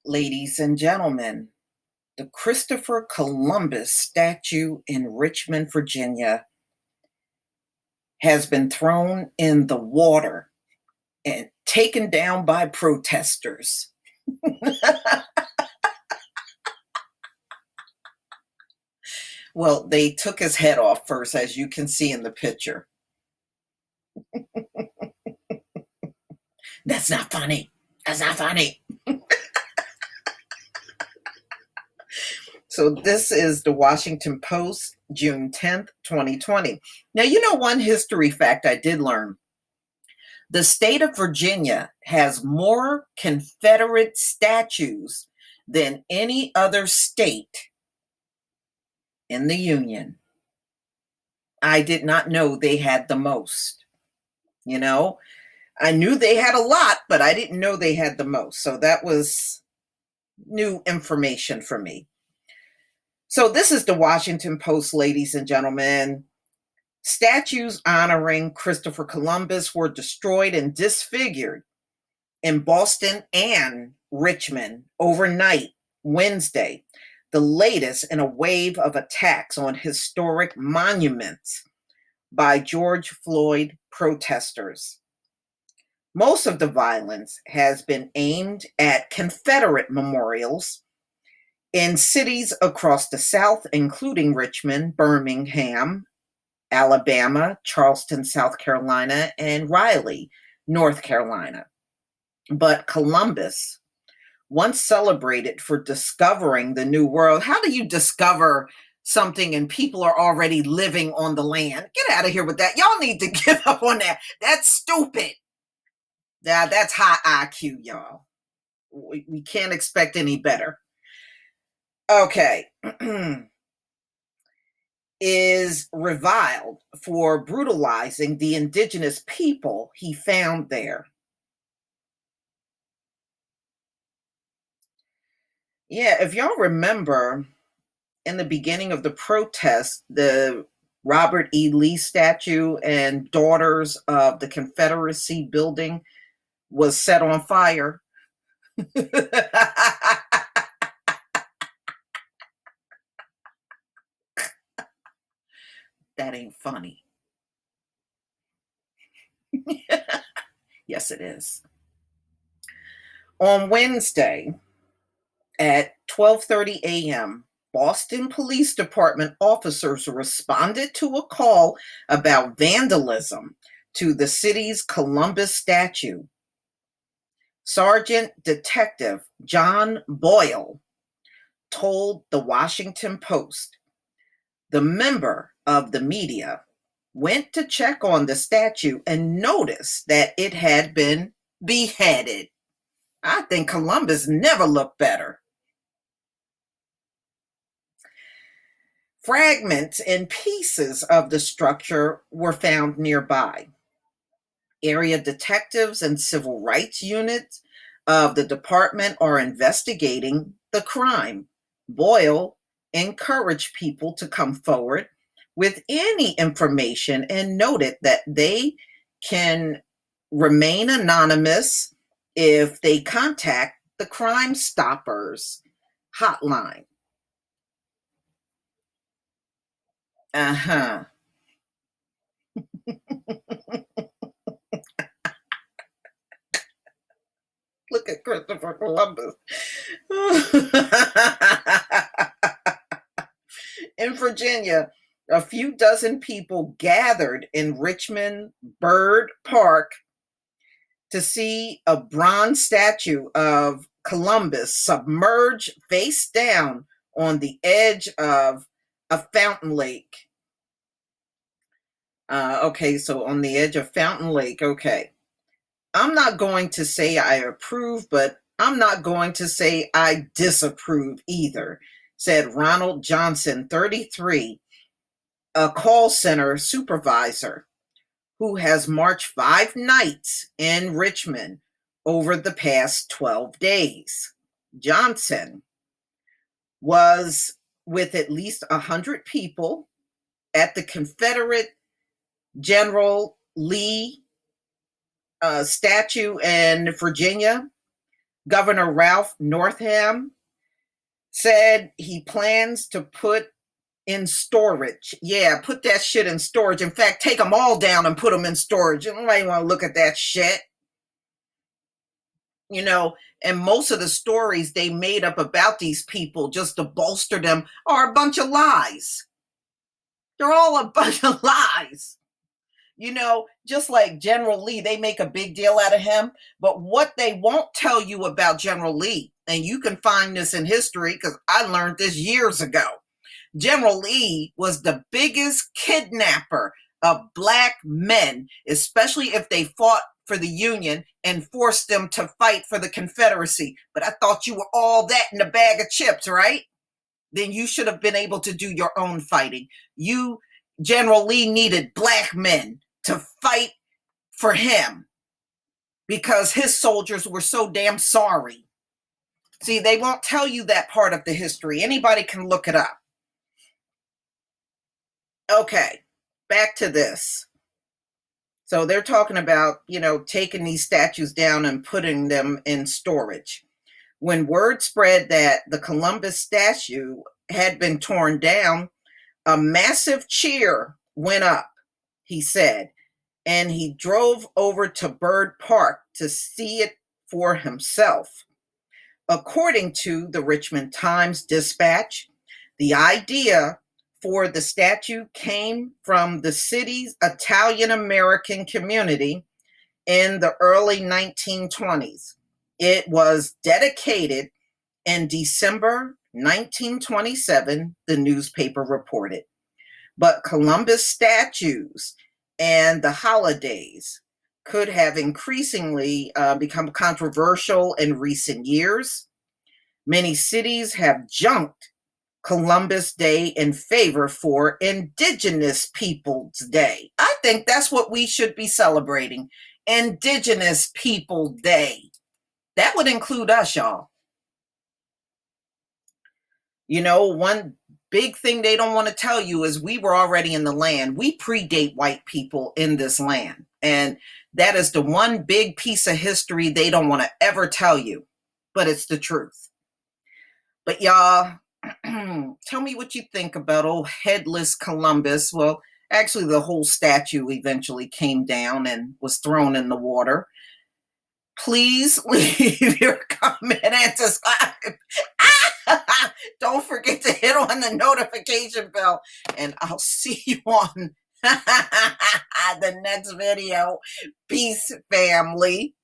Ladies and gentlemen, the Christopher Columbus statue in Richmond, Virginia has been thrown in the water and taken down by protesters. Well, they took his head off first, as you can see in the picture. That's not funny. That's not funny. So this is the Washington Post, June 10th, 2020. Now, you know one history fact I did learn. The state of Virginia has more Confederate statues than any other state in the Union. I did not know they had the most. You know, I knew they had a lot, but I didn't know they had the most. So that was new information for me. So this is the Washington Post, ladies and gentlemen. Statues honoring Christopher Columbus were destroyed and disfigured in Boston and Richmond overnight Wednesday, the latest in a wave of attacks on historic monuments by George Floyd protesters. Most of the violence has been aimed at Confederate memorials in cities across the South, including Richmond, Birmingham, Alabama, Charleston, South Carolina, and Raleigh, North Carolina. But Columbus, once celebrated for discovering the New World. How do you discover something and people are already living on the land? Get out of here with that. Y'all need to give up on that. That's stupid. Yeah, that's high IQ, y'all. We can't expect any better. Okay. Is reviled for brutalizing the indigenous people he found there. Yeah, if y'all remember in the beginning of the protest, the Robert E. Lee statue and Daughters of the Confederacy building was set on fire. That ain't funny. Yes, it is. On Wednesday at 12:30 a.m., Boston Police Department officers responded to a call about vandalism to the city's Columbus statue. Sergeant Detective John Boyle told the Washington Post the member of the media went to check on the statue and noticed that it had been beheaded. I think Columbus never looked better. Fragments and pieces of the structure were found nearby. Area detectives and civil rights units of the department are investigating the crime. Boyle encouraged people to come forward with any information and noted that they can remain anonymous if they contact the Crime Stoppers hotline. Uh-huh. Look at Christopher Columbus. In Virginia, a few dozen people gathered in Richmond Bird Park to see a bronze statue of Columbus submerged face down on the edge of a fountain lake. Okay, so on the edge of Fountain Lake, okay. I'm not going to say I approve, but I'm not going to say I disapprove either, said Ronald Johnson, 33, a call center supervisor who has marched 5 nights in Richmond over the past 12 days. Johnson was with at least 100 people at the Confederate General Lee statue in Virginia, Governor Ralph Northam said he plans to put in storage. Yeah, put that shit in storage. In fact, take them all down and put them in storage. Nobody want to look at that shit. You know, and most of the stories they made up about these people just to bolster them are a bunch of lies. They're all a bunch of lies. You know, just like General Lee, they make a big deal out of him. But what they won't tell you about General Lee, and you can find this in history because I learned this years ago. General Lee was the biggest kidnapper of Black men, especially if they fought for the Union and forced them to fight for the Confederacy. But I thought you were all that in a bag of chips, right? Then you should have been able to do your own fighting. General Lee needed Black men to fight for him because his soldiers were so damn sorry. See, they won't tell you that part of the history. Anybody can look it up. Okay, back to this. So they're talking about, taking these statues down and putting them in storage. When word spread that the Columbus statue had been torn down, a massive cheer went up, he said, and he drove over to Byrd Park to see it for himself. According to the Richmond Times-Dispatch, the idea for the statue came from the city's Italian-American community in the early 1920s. It was dedicated in December 1927, the newspaper reported. But Columbus statues and the holidays could have increasingly become controversial in recent years. Many cities have junked Columbus Day in favor for Indigenous Peoples Day. I think that's what we should be celebrating. Indigenous People Day. That would include us, y'all. One big thing they don't want to tell you is we were already in the land. We predate white people in this land. And that is the one big piece of history they don't want to ever tell you. But it's the truth. But y'all, tell me what you think about old headless Columbus. Well, actually, the whole statue eventually came down and was thrown in the water. Please leave your comment and subscribe. Don't forget to hit on the notification bell. And I'll see you on the next video. Peace, family.